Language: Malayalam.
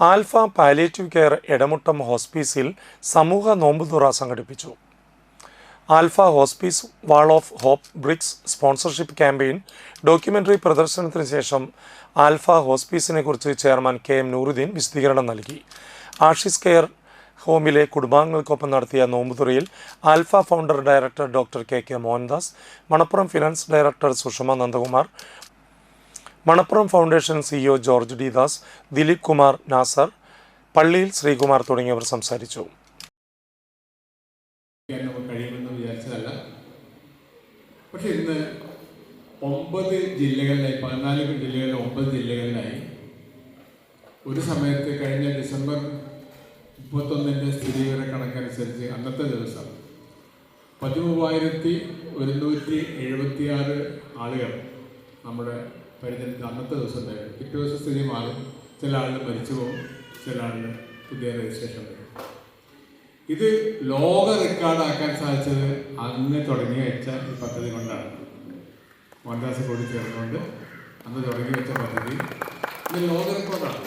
ആൽഫ പാലിയേറ്റീവ് കെയർ എടമുട്ടം ഹോസ്പീസിൽ സമൂഹ നോമ്പുതുറ സംഘടിപ്പിച്ചു. Alpha hospice wall of hope bricks sponsorship campaign documentary പ്രദർശനത്തിന് ശേഷം ആൽഫ ഹോസ്പീസിനെ കുറിച്ച് ചെയർമാൻ KM നൂറുദ്ദീൻ വിശദീകരണം നൽകി. ആഷിസ് കെയർ ഹോമിലെ കുടുംബാംഗങ്ങൾക്കൊപ്പം നടത്തിയ നോമ്പുതുറയിൽ Alpha founder director doctor KK Mohandas, Manappuram Finance director Sushama Nandakumar, Manappuram Foundation CEO George D. Das, Dileep Kumar Nasar, പള്ളിയിൽ ശ്രീകുമാർ തുടങ്ങിയവർ സംസാരിച്ചു. കഴിയുമെന്ന് വിചാരിച്ചതല്ല. പക്ഷെ ഇന്ന് 9 ജില്ലകളിലായി 14 ജില്ലകളിൽ 9 ജില്ലകളിലായി ഒരു സമയത്ത് കഴിഞ്ഞ ഡിസംബർ 31 സ്ഥിരീകരണ കണക്കനുസരിച്ച് അന്നത്തെ ദിവസം 13,176 ആളുകൾ നമ്മുടെ പരിചയത്തിൽ അന്നത്തെ ദിവസം ഉണ്ടായിരുന്നു. പിറ്റേ ദിവസം സ്ഥിതി മാറും. ചില ആളുകൾ മരിച്ചു പോകും, ചില ആളുകൾ പുതിയ രജിസ്ട്രേഷൻ വരും. ഇത് ലോക റെക്കോർഡാക്കാൻ സാധിച്ചത് അന്ന് തുടങ്ങി വെച്ച ഈ പദ്ധതി കൊണ്ടാണ്. മോഹൻദാസ് കൂടി ചേർന്നുകൊണ്ട് അന്ന് തുടങ്ങി വെച്ച പദ്ധതി ഇത് ലോക റെക്കോർഡാണ്.